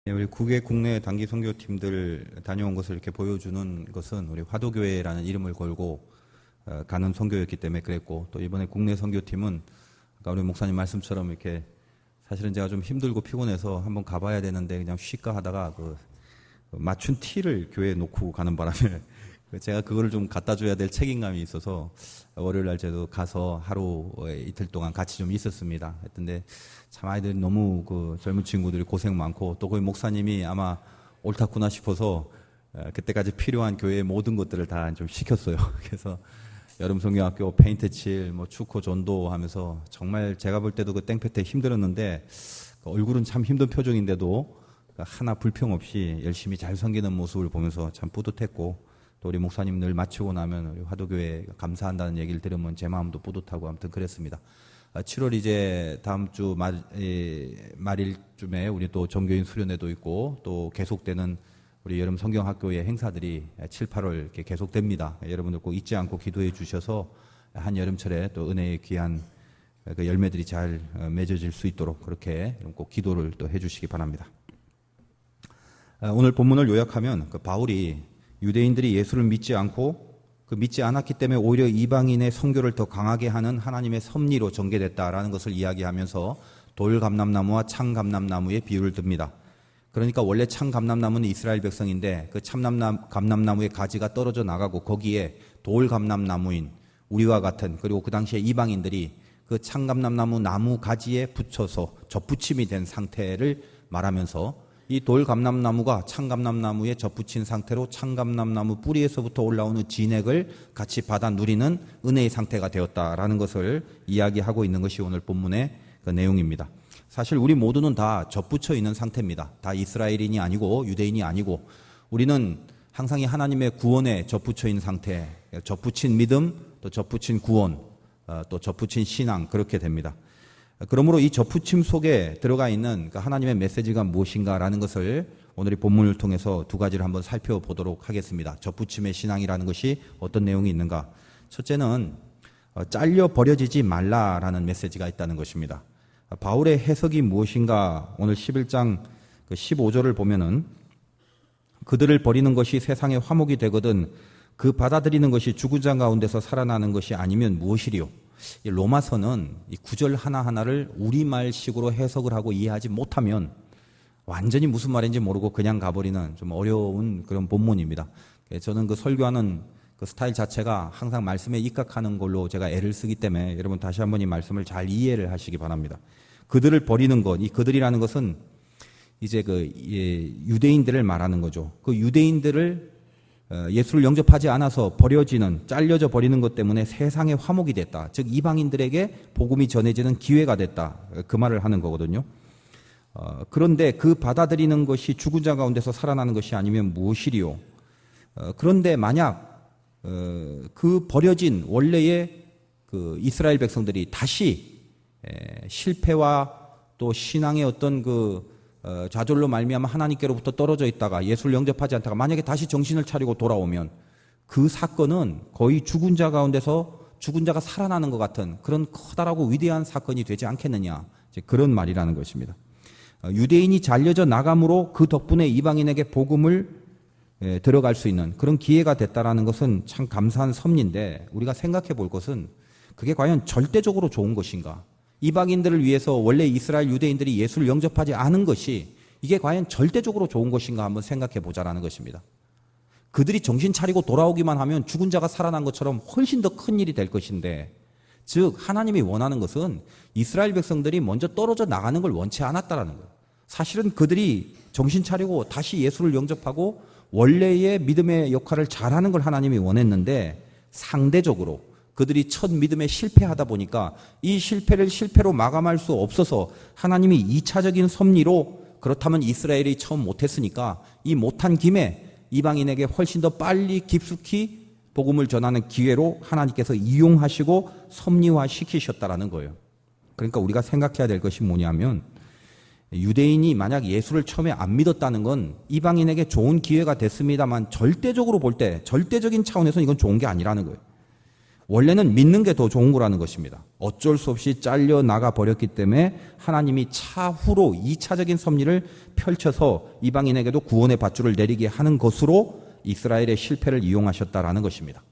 예, 우리 국내 단기 선교팀들 다녀온 것을 이렇게 보여주는 것은 우리 화도교회라는 이름을 걸고 가는 선교였기 때문에 그랬고, 또 이번에 국내 선교팀은 아까 우리 목사님 말씀처럼 이렇게 사실은 제가 좀 힘들고 피곤해서 한번 가봐야 되는데 그냥 쉬까 하다가 그 맞춘 티를 교회에 놓고 가는 바람에 제가 그거를 좀 갖다 줘야 될 책임감이 있어서 월요일 날 저도 가서 하루 이틀 동안 같이 좀 있었습니다. 했던데 참 아이들이 너무 그 젊은 친구들이 고생 많고, 또 거기 목사님이 아마 옳다구나 싶어서 그때까지 필요한 교회의 모든 것들을 다 좀 시켰어요. 그래서 여름 성경학교 페인트 칠, 뭐 축구 전도 하면서 정말 제가 볼 때도 그 땡볕에 힘들었는데 얼굴은 참 힘든 표정인데도 하나 불평 없이 열심히 잘 섬기는 모습을 보면서 참 뿌듯했고, 또 우리 목사님 늘 마치고 나면 우리 화도교회 감사한다는 얘기를 들으면 제 마음도 뿌듯하고 아무튼 그랬습니다. 7월 이제 다음 주 말일쯤에 우리 또 정교인 수련회도 있고, 또 계속되는 우리 여름 성경학교의 행사들이 7, 8월 이렇게 계속됩니다. 여러분들 꼭 잊지 않고 기도해 주셔서 한 여름철에 또 은혜의 귀한 그 열매들이 잘 맺어질 수 있도록 그렇게 꼭 기도를 또 해주시기 바랍니다. 오늘 본문을 요약하면 그 바울이 유대인들이 예수를 믿지 않고 그 믿지 않았기 때문에 오히려 이방인의 선교를 더 강하게 하는 하나님의 섭리로 전개됐다라는 것을 이야기하면서 돌감람나무와 참감람나무의 비유를 듭니다. 그러니까 원래 참감람나무는 이스라엘 백성인데 그 참감람나무의 가지가 떨어져 나가고 거기에 돌감람나무인 우리와 같은, 그리고 그 당시에 이방인들이 그 참감람나무 나무 가지에 붙여서 접붙임이 된 상태를 말하면서 이 돌감람나무가 참감람나무에 접붙인 상태로 참감람나무 뿌리에서부터 올라오는 진액을 같이 받아 누리는 은혜의 상태가 되었다라는 것을 이야기하고 있는 것이 오늘 본문의 그 내용입니다. 사실 우리 모두는 다 접붙여 있는 상태입니다. 다 이스라엘인이 아니고 유대인이 아니고 우리는 항상 이 하나님의 구원에 접붙여 있는 상태, 접붙인 믿음, 또 접붙인 구원, 또 접붙인 신앙, 그렇게 됩니다. 그러므로 이 접붙임 속에 들어가 있는 하나님의 메시지가 무엇인가라는 것을 오늘 이 본문을 통해서 두 가지를 한번 살펴보도록 하겠습니다. 접붙임의 신앙이라는 것이 어떤 내용이 있는가? 첫째는 잘려 버려지지 말라라는 메시지가 있다는 것입니다. 바울의 해석이 무엇인가? 오늘 11장 15절을 보면은 그들을 버리는 것이 세상의 화목이 되거든 그 받아들이는 것이 죽은 자 가운데서 살아나는 것이 아니면 무엇이리요? 이 로마서는 이 구절 하나하나를 우리말식으로 해석을 하고 이해하지 못하면 완전히 무슨 말인지 모르고 그냥 가버리는 좀 어려운 그런 본문입니다. 저는 그 설교하는 그 스타일 자체가 항상 말씀에 입각하는 걸로 제가 애를 쓰기 때문에 여러분 다시 한번 이 말씀을 잘 이해를 하시기 바랍니다. 그들을 버리는 것, 이 그들이라는 것은 이제 그 유대인들을 말하는 거죠. 그 유대인들을 예수를 영접하지 않아서 버려지는, 잘려져 버리는 것 때문에 세상의 화목이 됐다. 즉 이방인들에게 복음이 전해지는 기회가 됐다. 그 말을 하는 거거든요. 그런데 그 받아들이는 것이 죽은 자 가운데서 살아나는 것이 아니면 무엇이리요? 그런데 만약 그 버려진 원래의 그 이스라엘 백성들이 다시 실패와 또 신앙의 어떤 그 좌절로 말미암아 하나님께로부터 떨어져 있다가 예수를 영접하지 않다가 만약에 다시 정신을 차리고 돌아오면 그 사건은 거의 죽은 자 가운데서 죽은 자가 살아나는 것 같은 그런 커다랗고 위대한 사건이 되지 않겠느냐, 이제 그런 말이라는 것입니다. 유대인이 잘려져 나감으로 그 덕분에 이방인에게 복음을 들어갈 수 있는 그런 기회가 됐다라는 것은 참 감사한 섭리인데, 우리가 생각해 볼 것은 그게 과연 절대적으로 좋은 것인가? 이방인들을 위해서 원래 이스라엘 유대인들이 예수를 영접하지 않은 것이 이게 과연 절대적으로 좋은 것인가 한번 생각해 보자라는 것입니다. 그들이 정신 차리고 돌아오기만 하면 죽은 자가 살아난 것처럼 훨씬 더 큰 일이 될 것인데, 즉 하나님이 원하는 것은 이스라엘 백성들이 먼저 떨어져 나가는 걸 원치 않았다라는 거예요. 사실은 그들이 정신 차리고 다시 예수를 영접하고 원래의 믿음의 역할을 잘하는 걸 하나님이 원했는데, 상대적으로 그들이 첫 믿음에 실패하다 보니까 이 실패를 실패로 마감할 수 없어서 하나님이 2차적인 섭리로, 그렇다면 이스라엘이 처음 못했으니까 이 못한 김에 이방인에게 훨씬 더 빨리 깊숙이 복음을 전하는 기회로 하나님께서 이용하시고 섭리화시키셨다라는 거예요. 그러니까 우리가 생각해야 될 것이 뭐냐면, 유대인이 만약 예수를 처음에 안 믿었다는 건 이방인에게 좋은 기회가 됐습니다만 절대적으로 볼 때, 절대적인 차원에서 이건 좋은 게 아니라는 거예요. 원래는 믿는 게 더 좋은 거라는 것입니다. 어쩔 수 없이 잘려 나가 버렸기 때문에 하나님이 차후로 2차적인 섭리를 펼쳐서 이방인에게도 구원의 밧줄을 내리게 하는 것으로 이스라엘의 실패를 이용하셨다라는 것입니다.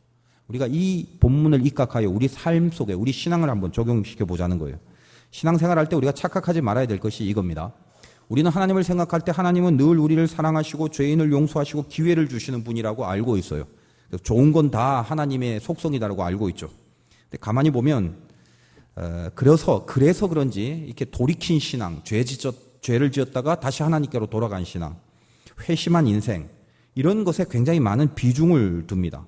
우리가 이 본문을 입각하여 우리 삶 속에 우리 신앙을 한번 적용시켜 보자는 거예요. 신앙생활할 때 우리가 착각하지 말아야 될 것이 이겁니다. 우리는 하나님을 생각할 때 하나님은 늘 우리를 사랑하시고 죄인을 용서하시고 기회를 주시는 분이라고 알고 있어요. 좋은 건 다 하나님의 속성이다라고 알고 있죠. 근데 가만히 보면 그래서 그런지 이렇게 돌이킨 신앙, 죄를 지었다가 다시 하나님께로 돌아간 신앙, 회심한 인생 이런 것에 굉장히 많은 비중을 둡니다.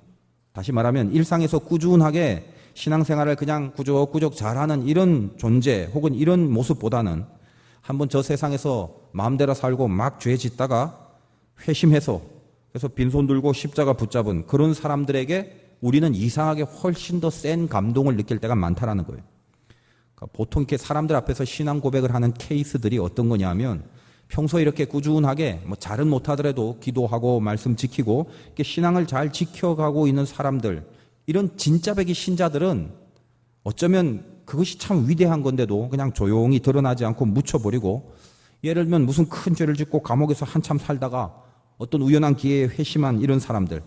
다시 말하면 일상에서 꾸준하게 신앙생활을 그냥 꾸적꾸적 잘하는 이런 존재 혹은 이런 모습보다는 한번 저 세상에서 마음대로 살고 막 죄 짓다가 회심해서 그래서 빈손 들고 십자가 붙잡은 그런 사람들에게 우리는 이상하게 훨씬 더 센 감동을 느낄 때가 많다라는 거예요. 그러니까 보통 이렇게 사람들 앞에서 신앙 고백을 하는 케이스들이 어떤 거냐면 평소에 이렇게 꾸준하게 뭐 잘은 못하더라도 기도하고 말씀 지키고 이렇게 신앙을 잘 지켜가고 있는 사람들, 이런 진짜배기 신자들은 어쩌면 그것이 참 위대한 건데도 그냥 조용히 드러나지 않고 묻혀버리고, 예를 들면 무슨 큰 죄를 짓고 감옥에서 한참 살다가 어떤 우연한 기회에 회심한 이런 사람들,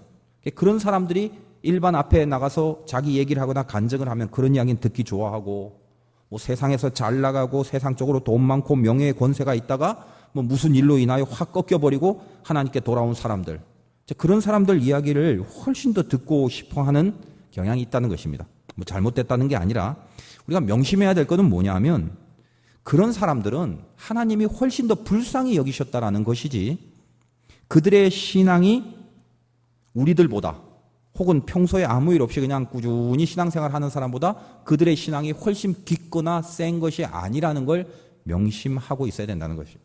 그런 사람들이 일반 앞에 나가서 자기 얘기를 하거나 간증을 하면 그런 이야기는 듣기 좋아하고, 뭐 세상에서 잘 나가고 세상적으로 돈 많고 명예의 권세가 있다가 뭐 무슨 일로 인하여 확 꺾여버리고 하나님께 돌아온 사람들, 그런 사람들 이야기를 훨씬 더 듣고 싶어 하는 경향이 있다는 것입니다. 뭐 잘못됐다는 게 아니라 우리가 명심해야 될 것은 뭐냐면 그런 사람들은 하나님이 훨씬 더 불쌍히 여기셨다라는 것이지, 그들의 신앙이 우리들보다 혹은 평소에 아무 일 없이 그냥 꾸준히 신앙생활 하는 사람보다 그들의 신앙이 훨씬 깊거나 센 것이 아니라는 걸 명심하고 있어야 된다는 것이에요.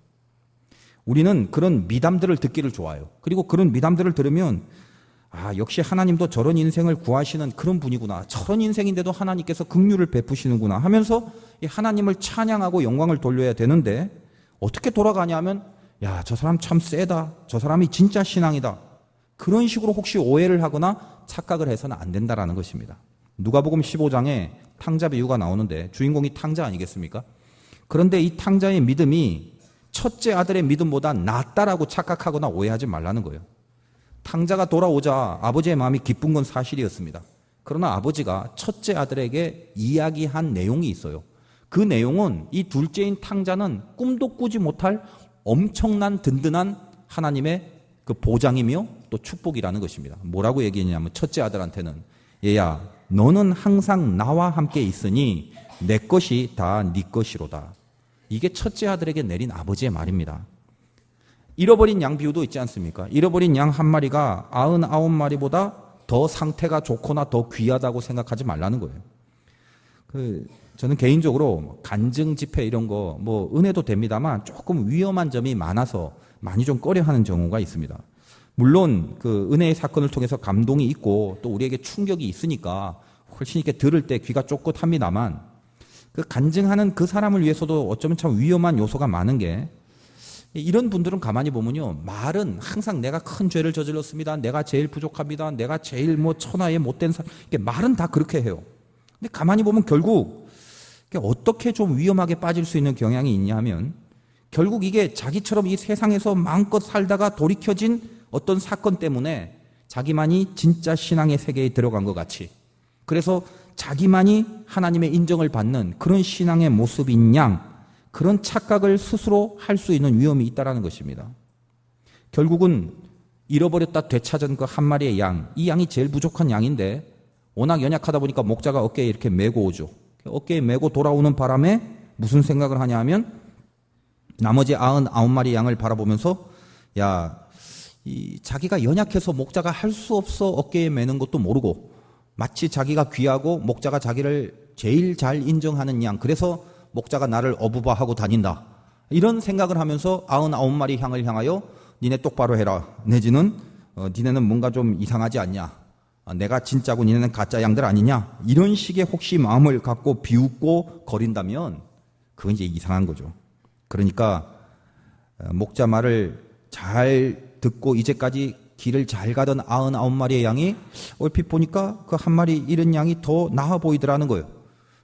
우리는 그런 미담들을 듣기를 좋아해요. 그리고 그런 미담들을 들으면 역시 하나님도 저런 인생을 구하시는 그런 분이구나, 저런 인생인데도 하나님께서 긍휼을 베푸시는구나 하면서 하나님을 찬양하고 영광을 돌려야 되는데, 어떻게 돌아가냐면 저 사람 참 세다, 저 사람이 진짜 신앙이다, 그런 식으로 혹시 오해를 하거나 착각을 해서는 안 된다라는 것입니다. 누가복음 15장에 탕자 비유가 나오는데 주인공이 탕자 아니겠습니까? 그런데 이 탕자의 믿음이 첫째 아들의 믿음보다 낫다라고 착각하거나 오해하지 말라는 거예요. 탕자가 돌아오자 아버지의 마음이 기쁜 건 사실이었습니다. 그러나 아버지가 첫째 아들에게 이야기한 내용이 있어요. 그 내용은 이 둘째인 탕자는 꿈도 꾸지 못할 엄청난 든든한 하나님의 그 보장이며 또 축복이라는 것입니다. 뭐라고 얘기했냐면 첫째 아들한테는 얘야, 너는 항상 나와 함께 있으니 내 것이 다 네 것이로다. 이게 첫째 아들에게 내린 아버지의 말입니다. 잃어버린 양 비유도 있지 않습니까? 잃어버린 양 한 마리가 99마리보다 더 상태가 좋거나 더 귀하다고 생각하지 말라는 거예요. 저는 개인적으로 간증 집회 이런 거 뭐 은혜도 됩니다만 조금 위험한 점이 많아서 많이 좀 꺼려하는 경우가 있습니다. 물론 그 은혜의 사건을 통해서 감동이 있고 또 우리에게 충격이 있으니까 훨씬 이렇게 들을 때 귀가 쫑긋합니다만, 그 간증하는 그 사람을 위해서도 어쩌면 참 위험한 요소가 많은 게, 이런 분들은 가만히 보면요, 말은 항상 내가 큰 죄를 저질렀습니다, 내가 제일 부족합니다, 내가 제일 뭐 천하에 못된 사람, 말은 다 그렇게 해요. 근데 가만히 보면 결국 어떻게 좀 위험하게 빠질 수 있는 경향이 있냐 하면, 결국 이게 자기처럼 이 세상에서 마음껏 살다가 돌이켜진 어떤 사건 때문에 자기만이 진짜 신앙의 세계에 들어간 것 같이, 그래서 자기만이 하나님의 인정을 받는 그런 신앙의 모습인 양, 그런 착각을 스스로 할 수 있는 위험이 있다는 것입니다. 결국은 잃어버렸다 되찾은 그 한 마리의 양, 이 양이 제일 부족한 양인데 워낙 연약하다 보니까 목자가 어깨에 이렇게 메고 오죠. 어깨에 메고 돌아오는 바람에 무슨 생각을 하냐 하면 나머지 99마리 양을 바라보면서 자기가 연약해서 목자가 할 수 없어 어깨에 메는 것도 모르고, 마치 자기가 귀하고 목자가 자기를 제일 잘 인정하는 양, 그래서 목자가 나를 어부바하고 다닌다, 이런 생각을 하면서 99마리 양을 향하여 니네 똑바로 해라, 내지는 니네는 뭔가 좀 이상하지 않냐, 내가 진짜고 니네는 가짜 양들 아니냐, 이런 식의 혹시 마음을 갖고 비웃고 거린다면 그건 이제 이상한 거죠. 그러니까 목자 말을 잘 듣고 이제까지 길을 잘 가던 99마리의 양이 얼핏 보니까 그 한 마리 잃은 양이 더 나아 보이더라는 거예요.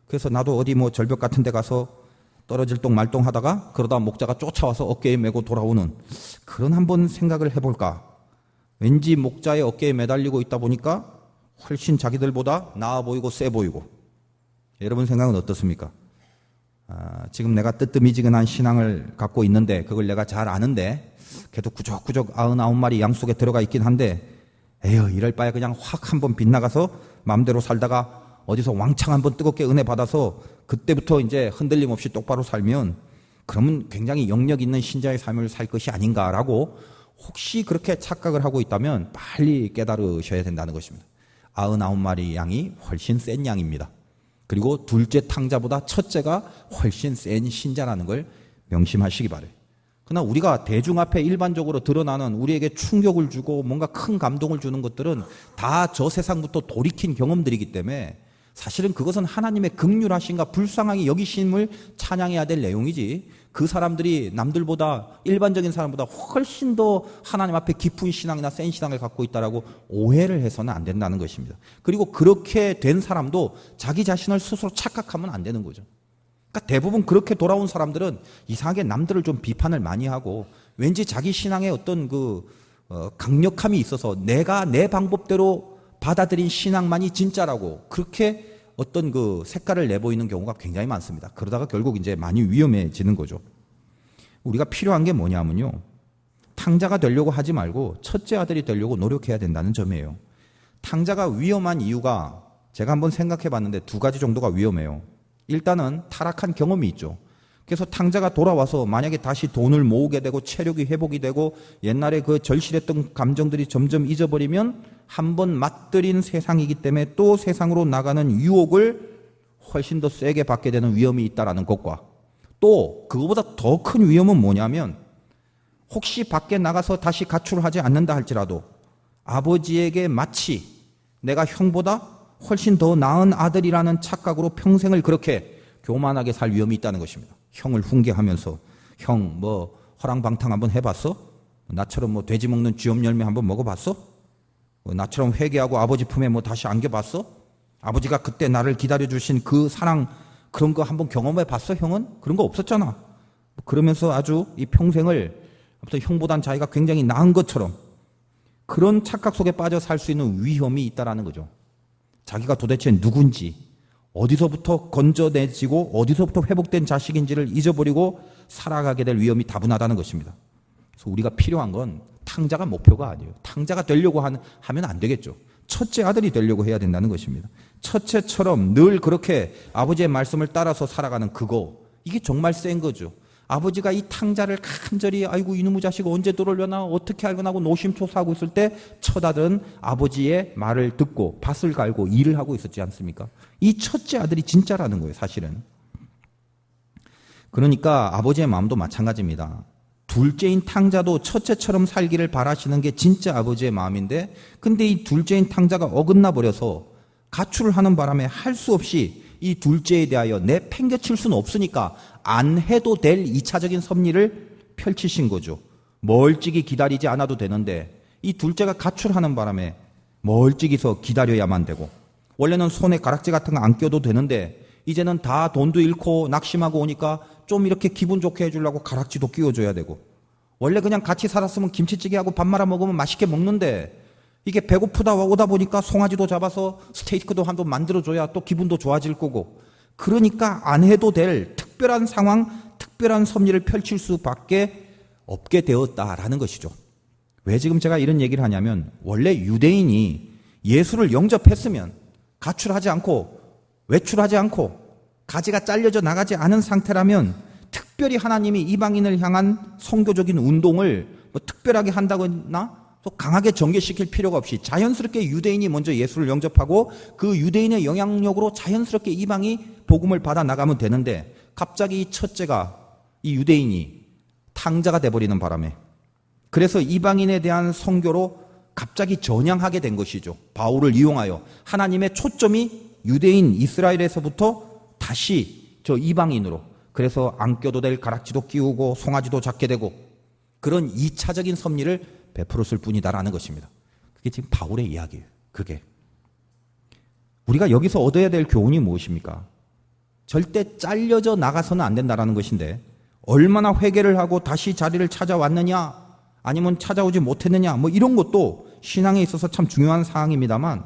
그래서 나도 어디 뭐 절벽 같은 데 가서 떨어질 똥 말똥 하다가 그러다 목자가 쫓아와서 어깨에 메고 돌아오는 그런 한번 생각을 해볼까. 왠지 목자의 어깨에 매달리고 있다 보니까 훨씬 자기들보다 나아 보이고 세 보이고. 여러분 생각은 어떻습니까? 지금 내가 뜨뜻미지근한 신앙을 갖고 있는데 그걸 내가 잘 아는데 걔도 구적구적 99마리 양 속에 들어가 있긴 한데 에휴 이럴 바에 그냥 확 한번 빗나가서 마음대로 살다가 어디서 왕창 한번 뜨겁게 은혜 받아서 그때부터 이제 흔들림 없이 똑바로 살면 그러면 굉장히 영역 있는 신자의 삶을 살 것이 아닌가라고 혹시 그렇게 착각을 하고 있다면 빨리 깨달으셔야 된다는 것입니다. 99마리 양이 훨씬 센 양입니다. 그리고 둘째 탕자보다 첫째가 훨씬 센 신자라는 걸 명심하시기 바라요. 그러나 우리가 대중 앞에 일반적으로 드러나는 우리에게 충격을 주고 뭔가 큰 감동을 주는 것들은 다 저 세상부터 돌이킨 경험들이기 때문에 사실은 그것은 하나님의 긍휼하심과 불쌍하게 여기심을 찬양해야 될 내용이지 그 사람들이 남들보다 일반적인 사람보다 훨씬 더 하나님 앞에 깊은 신앙이나 센 신앙을 갖고 있다라고 오해를 해서는 안 된다는 것입니다. 그리고 그렇게 된 사람도 자기 자신을 스스로 착각하면 안 되는 거죠. 그러니까 대부분 그렇게 돌아온 사람들은 이상하게 남들을 좀 비판을 많이 하고 왠지 자기 신앙에 어떤 강력함이 있어서 내가 내 방법대로 받아들인 신앙만이 진짜라고 그렇게 어떤 색깔을 내보이는 경우가 굉장히 많습니다. 그러다가 결국 이제 많이 위험해지는 거죠. 우리가 필요한 게 뭐냐면요. 탕자가 되려고 하지 말고 첫째 아들이 되려고 노력해야 된다는 점이에요. 탕자가 위험한 이유가 제가 한번 생각해 봤는데 두 가지 정도가 위험해요. 일단은 타락한 경험이 있죠. 그래서 탕자가 돌아와서 만약에 다시 돈을 모으게 되고 체력이 회복이 되고 옛날에 그 절실했던 감정들이 점점 잊어버리면 한번 맛들인 세상이기 때문에 또 세상으로 나가는 유혹을 훨씬 더 세게 받게 되는 위험이 있다는 것과 또 그거보다 더 큰 위험은 뭐냐면 혹시 밖에 나가서 다시 가출하지 않는다 할지라도 아버지에게 마치 내가 형보다 훨씬 더 나은 아들이라는 착각으로 평생을 그렇게 교만하게 살 위험이 있다는 것입니다. 형을 훈계하면서 형 허랑방탕 한번 해봤어? 나처럼 돼지 먹는 쥐엄 열매 한번 먹어봤어? 나처럼 회개하고 아버지 품에 다시 안겨봤어? 아버지가 그때 나를 기다려주신 그 사랑 그런 거 한번 경험해봤어 형은? 그런 거 없었잖아. 그러면서 아주 이 평생을 아무튼 형보단 자기가 굉장히 나은 것처럼 그런 착각 속에 빠져 살 수 있는 위험이 있다는 거죠. 자기가 도대체 누군지 어디서부터 건져내지고 어디서부터 회복된 자식인지를 잊어버리고 살아가게 될 위험이 다분하다는 것입니다. 그래서 우리가 필요한 건 탕자가 목표가 아니에요. 탕자가 되려고 하면 안 되겠죠. 첫째 아들이 되려고 해야 된다는 것입니다. 첫째처럼 늘 그렇게 아버지의 말씀을 따라서 살아가는 이게 정말 센 거죠. 아버지가 이 탕자를 간절히 아이고 이놈의 자식 언제 들어오려나 어떻게 알거나 하고 노심초사하고 있을 때 첫 아들은 아버지의 말을 듣고 밭을 갈고 일을 하고 있었지 않습니까? 이 첫째 아들이 진짜라는 거예요 사실은. 그러니까 아버지의 마음도 마찬가지입니다. 둘째인 탕자도 첫째처럼 살기를 바라시는 게 진짜 아버지의 마음인데 근데 이 둘째인 탕자가 어긋나 버려서 가출을 하는 바람에 할 수 없이 이 둘째에 대하여 내팽개칠 수는 없으니까 안 해도 될 2차적인 섭리를 펼치신 거죠. 멀찍이 기다리지 않아도 되는데 이 둘째가 가출하는 바람에 멀찍이서 기다려야만 되고 원래는 손에 가락지 같은 거 안 껴도 되는데 이제는 다 돈도 잃고 낙심하고 오니까 좀 이렇게 기분 좋게 해주려고 가락지도 끼워줘야 되고 원래 그냥 같이 살았으면 김치찌개하고 밥 말아 먹으면 맛있게 먹는데 이게 배고프다 오다 보니까 송아지도 잡아서 스테이크도 한 번 만들어줘야 또 기분도 좋아질 거고 그러니까 안 해도 될 특별한 상황, 특별한 섭리를 펼칠 수밖에 없게 되었다라는 것이죠. 왜 지금 제가 이런 얘기를 하냐면 원래 유대인이 예수를 영접했으면 가출하지 않고 외출하지 않고 가지가 잘려져 나가지 않은 상태라면 특별히 하나님이 이방인을 향한 선교적인 운동을 특별하게 한다거나 또 강하게 전개시킬 필요가 없이 자연스럽게 유대인이 먼저 예수를 영접하고 그 유대인의 영향력으로 자연스럽게 이방이 복음을 받아 나가면 되는데 갑자기 이 첫째가 이 유대인이 탕자가 돼버리는 바람에 그래서 이방인에 대한 선교로 갑자기 전향하게 된 것이죠. 바울을 이용하여 하나님의 초점이 유대인 이스라엘에서부터 다시 저 이방인으로 그래서 안 껴도 될 가락지도 끼우고 송아지도 잡게 되고 그런 2차적인 섭리를 베풀었을 뿐이다라는 것입니다. 그게 지금 바울의 이야기예요. 그게. 우리가 여기서 얻어야 될 교훈이 무엇입니까? 절대 잘려져 나가서는 안 된다라는 것인데 얼마나 회개를 하고 다시 자리를 찾아왔느냐 아니면 찾아오지 못했느냐 뭐 이런 것도 신앙에 있어서 참 중요한 사항입니다만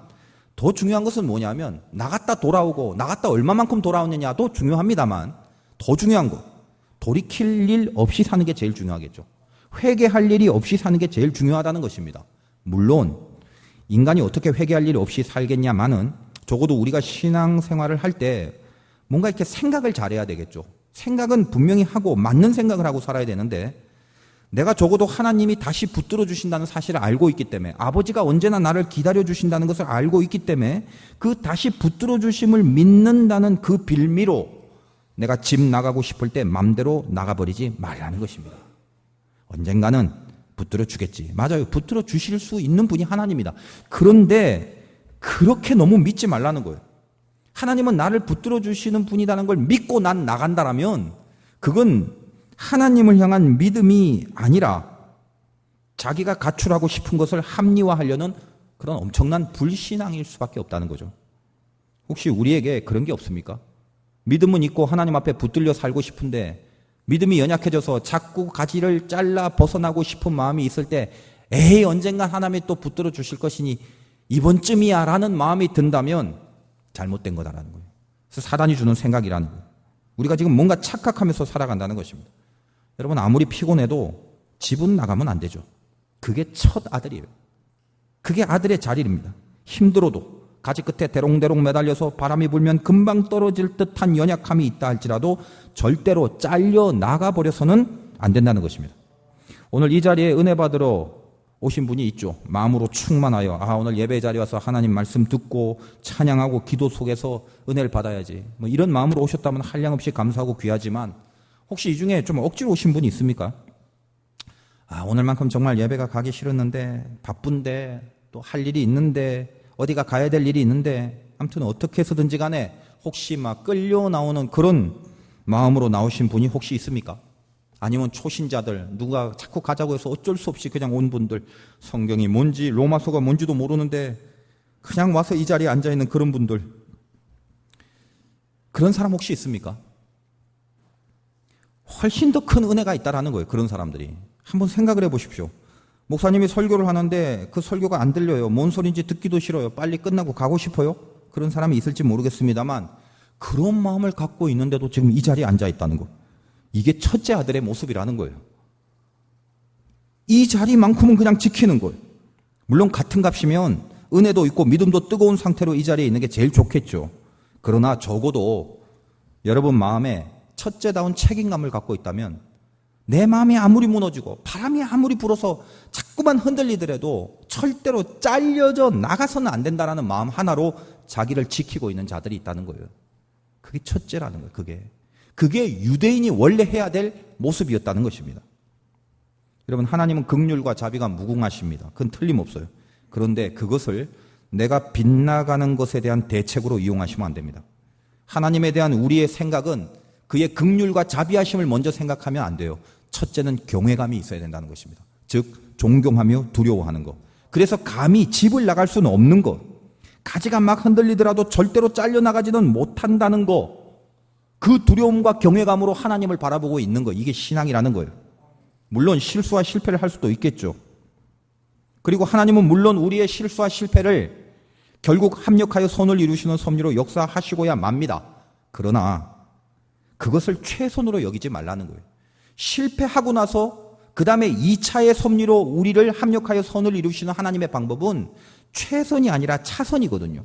더 중요한 것은 뭐냐면 나갔다 돌아오고 나갔다 얼마만큼 돌아오느냐도 중요합니다만 더 중요한 것 돌이킬 일 없이 사는 게 제일 중요하겠죠. 회개할 일이 없이 사는 게 제일 중요하다는 것입니다. 물론 인간이 어떻게 회개할 일이 없이 살겠냐마는 적어도 우리가 신앙생활을 할 때 뭔가 이렇게 생각을 잘해야 되겠죠. 생각은 분명히 하고 맞는 생각을 하고 살아야 되는데 내가 적어도 하나님이 다시 붙들어 주신다는 사실을 알고 있기 때문에 아버지가 언제나 나를 기다려 주신다는 것을 알고 있기 때문에 그 다시 붙들어 주심을 믿는다는 그 빌미로 내가 집 나가고 싶을 때 맘대로 나가버리지 말라는 것입니다. 언젠가는 붙들어 주겠지. 맞아요. 붙들어 주실 수 있는 분이 하나님이다. 그런데 그렇게 너무 믿지 말라는 거예요. 하나님은 나를 붙들어 주시는 분이라는 걸 믿고 난 나간다라면 그건 하나님을 향한 믿음이 아니라 자기가 가출하고 싶은 것을 합리화하려는 그런 엄청난 불신앙일 수밖에 없다는 거죠. 혹시 우리에게 그런 게 없습니까? 믿음은 있고 하나님 앞에 붙들려 살고 싶은데 믿음이 연약해져서 자꾸 가지를 잘라 벗어나고 싶은 마음이 있을 때 에이 언젠가 하나님이 또 붙들어 주실 것이니 이번쯤이야 라는 마음이 든다면 잘못된 거다라는 거예요. 그래서 사단이 주는 생각이라는 거예요. 우리가 지금 뭔가 착각하면서 살아간다는 것입니다. 여러분 아무리 피곤해도 집은 나가면 안 되죠. 그게 첫 아들이에요. 그게 아들의 자리입니다. 힘들어도 가지 끝에 대롱대롱 매달려서 바람이 불면 금방 떨어질 듯한 연약함이 있다 할지라도 절대로 잘려 나가버려서는 안 된다는 것입니다. 오늘 이 자리에 은혜 받으러 오신 분이 있죠. 마음으로 충만하여 오늘 예배 자리에 와서 하나님 말씀 듣고 찬양하고 기도 속에서 은혜를 받아야지 뭐 이런 마음으로 오셨다면 한량없이 감사하고 귀하지만 혹시 이 중에 좀 억지로 오신 분이 있습니까? 오늘만큼 정말 예배가 가기 싫었는데 바쁜데 또 할 일이 있는데 어디가 가야 될 일이 있는데 아무튼 어떻게 해서든지 간에 혹시 막 끌려 나오는 그런 마음으로 나오신 분이 혹시 있습니까? 아니면 초신자들 누가 자꾸 가자고 해서 어쩔 수 없이 그냥 온 분들 성경이 뭔지 로마서가 뭔지도 모르는데 그냥 와서 이 자리에 앉아있는 그런 분들 그런 사람 혹시 있습니까? 훨씬 더 큰 은혜가 있다라는 거예요. 그런 사람들이. 한번 생각을 해보십시오. 목사님이 설교를 하는데 그 설교가 안 들려요. 뭔 소리인지 듣기도 싫어요. 빨리 끝나고 가고 싶어요. 그런 사람이 있을지 모르겠습니다만 그런 마음을 갖고 있는데도 지금 이 자리에 앉아있다는 거. 이게 첫째 아들의 모습이라는 거예요. 이 자리만큼은 그냥 지키는 거예요. 물론 같은 값이면 은혜도 있고 믿음도 뜨거운 상태로 이 자리에 있는 게 제일 좋겠죠. 그러나 적어도 여러분 마음에 첫째다운 책임감을 갖고 있다면 내 마음이 아무리 무너지고 바람이 아무리 불어서 자꾸만 흔들리더라도 절대로 잘려져 나가서는 안 된다는 마음 하나로 자기를 지키고 있는 자들이 있다는 거예요. 그게 첫째라는 거예요. 그게 유대인이 원래 해야 될 모습이었다는 것입니다. 여러분 하나님은 긍휼과 자비가 무궁하십니다. 그건 틀림없어요. 그런데 그것을 내가 빗나가는 것에 대한 대책으로 이용하시면 안 됩니다. 하나님에 대한 우리의 생각은 그의 긍휼과 자비하심을 먼저 생각하면 안 돼요. 첫째는 경외감이 있어야 된다는 것입니다. 즉 존경하며 두려워하는 것. 그래서 감히 집을 나갈 수는 없는 것. 가지가 막 흔들리더라도 절대로 잘려나가지는 못한다는 것. 그 두려움과 경외감으로 하나님을 바라보고 있는 것. 이게 신앙이라는 거예요. 물론 실수와 실패를 할 수도 있겠죠. 그리고 하나님은 물론 우리의 실수와 실패를 결국 합력하여 선을 이루시는 섭리로 역사하시고야 맙니다. 그러나 그것을 최선으로 여기지 말라는 거예요. 실패하고 나서 그 다음에 2차의 섭리로 우리를 합력하여 선을 이루시는 하나님의 방법은 최선이 아니라 차선이거든요.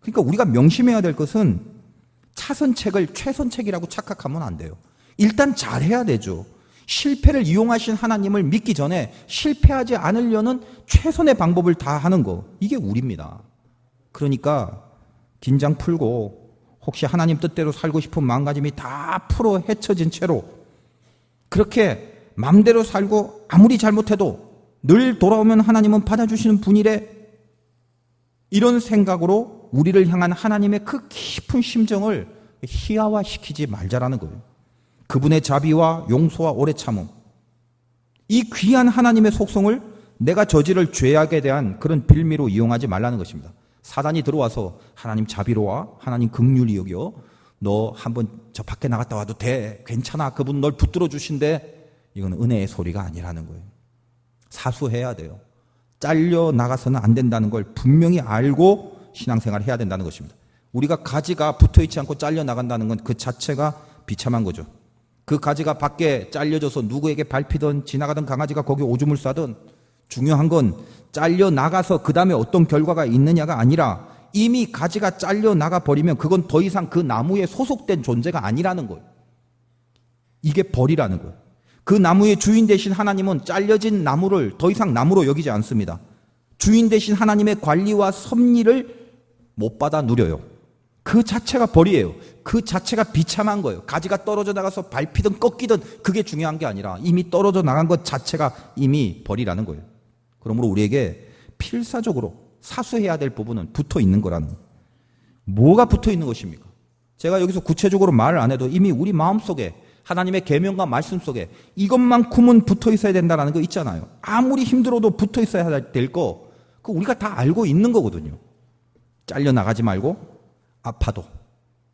그러니까 우리가 명심해야 될 것은 차선책을 최선책이라고 착각하면 안 돼요. 일단 잘해야 되죠. 실패를 이용하신 하나님을 믿기 전에 실패하지 않으려는 최선의 방법을 다 하는 거. 이게 우리입니다. 그러니까 긴장 풀고 혹시 하나님 뜻대로 살고 싶은 마음가짐이 다 풀어 헤쳐진 채로 그렇게 마음대로 살고 아무리 잘못해도 늘 돌아오면 하나님은 받아주시는 분이래. 이런 생각으로 우리를 향한 하나님의 그 깊은 심정을 희화화시키지 말자라는 거예요. 그분의 자비와 용서와 오래 참음. 이 귀한 하나님의 속성을 내가 저지를 죄악에 대한 그런 빌미로 이용하지 말라는 것입니다. 사단이 들어와서 하나님 자비로워, 하나님 긍휼히 여겨, 너 한번 저 밖에 나갔다 와도 돼, 괜찮아, 그분 널 붙들어 주신대. 이건 은혜의 소리가 아니라는 거예요. 사수해야 돼요. 잘려 나가서는 안 된다는 걸 분명히 알고 신앙생활을 해야 된다는 것입니다. 우리가 가지가 붙어있지 않고 잘려 나간다는 건 그 자체가 비참한 거죠. 그 가지가 밖에 잘려져서 누구에게 밟히든 지나가던 강아지가 거기 오줌을 싸든 중요한 건 잘려 나가서 그 다음에 어떤 결과가 있느냐가 아니라 이미 가지가 잘려 나가 버리면 그건 더 이상 그 나무에 소속된 존재가 아니라는 거예요. 이게 벌이라는 거예요. 그 나무의 주인 되신 하나님은 잘려진 나무를 더 이상 나무로 여기지 않습니다. 주인 되신 하나님의 관리와 섭리를 못 받아 누려요. 그 자체가 벌이에요. 그 자체가 비참한 거예요. 가지가 떨어져 나가서 밟히든 꺾이든 그게 중요한 게 아니라 이미 떨어져 나간 것 자체가 이미 벌이라는 거예요. 그러므로 우리에게 필사적으로 사수해야 될 부분은 붙어 있는 거라는 거예요. 뭐가 붙어 있는 것입니까? 제가 여기서 구체적으로 말을 안 해도 이미 우리 마음속에 하나님의 계명과 말씀 속에 이것만큼은 붙어 있어야 된다는 거 있잖아요. 아무리 힘들어도 붙어 있어야 될 거, 그거 우리가 다 알고 있는 거거든요. 잘려 나가지 말고 아파도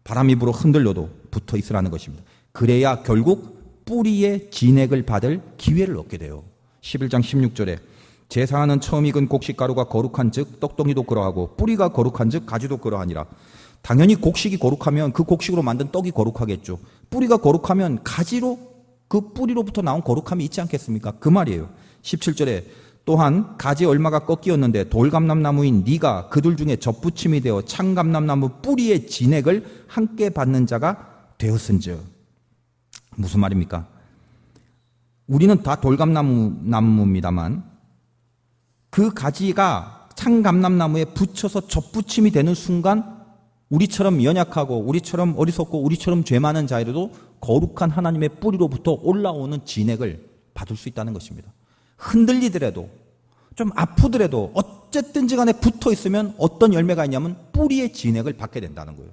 바람이 불어 흔들려도 붙어 있으라는 것입니다. 그래야 결국 뿌리의 진액을 받을 기회를 얻게 돼요. 11장 16절에 제사하는 처음 익은 곡식가루가 거룩한 즉 떡덩이도 그러하고 뿌리가 거룩한 즉 가지도 그러하니라. 당연히 곡식이 거룩하면 그 곡식으로 만든 떡이 거룩하겠죠. 뿌리가 거룩하면 가지로 그 뿌리로부터 나온 거룩함이 있지 않겠습니까? 그 말이에요. 17절에 또한 가지 얼마가 꺾이었는데 돌감람나무인 네가 그들 중에 접붙임이 되어 창감람나무 뿌리의 진액을 함께 받는 자가 되었은즉. 무슨 말입니까? 우리는 다 돌감나무입니다만 그 가지가 창감람나무에 붙여서 접붙임이 되는 순간 우리처럼 연약하고 우리처럼 어리석고 우리처럼 죄 많은 자에도 거룩한 하나님의 뿌리로부터 올라오는 진액을 받을 수 있다는 것입니다. 흔들리더라도 좀 아프더라도 어쨌든지 간에 붙어 있으면 어떤 열매가 있냐면 뿌리의 진액을 받게 된다는 거예요.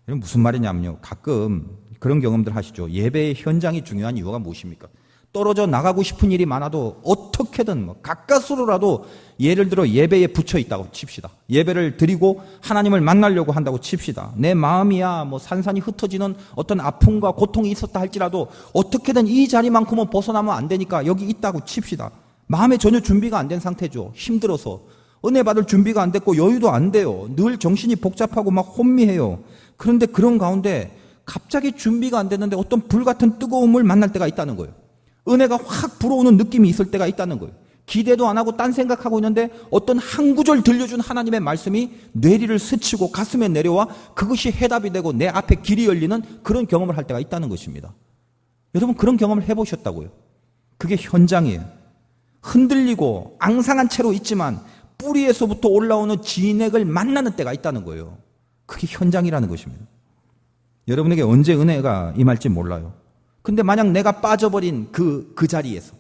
이건 무슨 말이냐면요. 가끔 그런 경험들 하시죠. 예배의 현장이 중요한 이유가 무엇입니까? 떨어져 나가고 싶은 일이 많아도 어떻게든 가까스로라도 예를 들어 예배에 붙여 있다고 칩시다. 예배를 드리고 하나님을 만나려고 한다고 칩시다. 내 마음이야 산산이 흩어지는 어떤 아픔과 고통이 있었다 할지라도 어떻게든 이 자리만큼은 벗어나면 안 되니까 여기 있다고 칩시다. 마음에 전혀 준비가 안 된 상태죠. 힘들어서 은혜 받을 준비가 안 됐고 여유도 안 돼요. 늘 정신이 복잡하고 막 혼미해요. 그런데 그런 가운데 갑자기 준비가 안 됐는데 어떤 불같은 뜨거움을 만날 때가 있다는 거예요. 은혜가 확 불어오는 느낌이 있을 때가 있다는 거예요. 기대도 안 하고 딴 생각하고 있는데 어떤 한 구절 들려준 하나님의 말씀이 뇌리를 스치고 가슴에 내려와 그것이 해답이 되고 내 앞에 길이 열리는 그런 경험을 할 때가 있다는 것입니다. 여러분 그런 경험을 해보셨다고요? 그게 현장이에요. 흔들리고 앙상한 채로 있지만 뿌리에서부터 올라오는 진액을 만나는 때가 있다는 거예요. 그게 현장이라는 것입니다. 여러분에게 언제 은혜가 임할지 몰라요. 근데 만약 내가 빠져버린 그 자리에서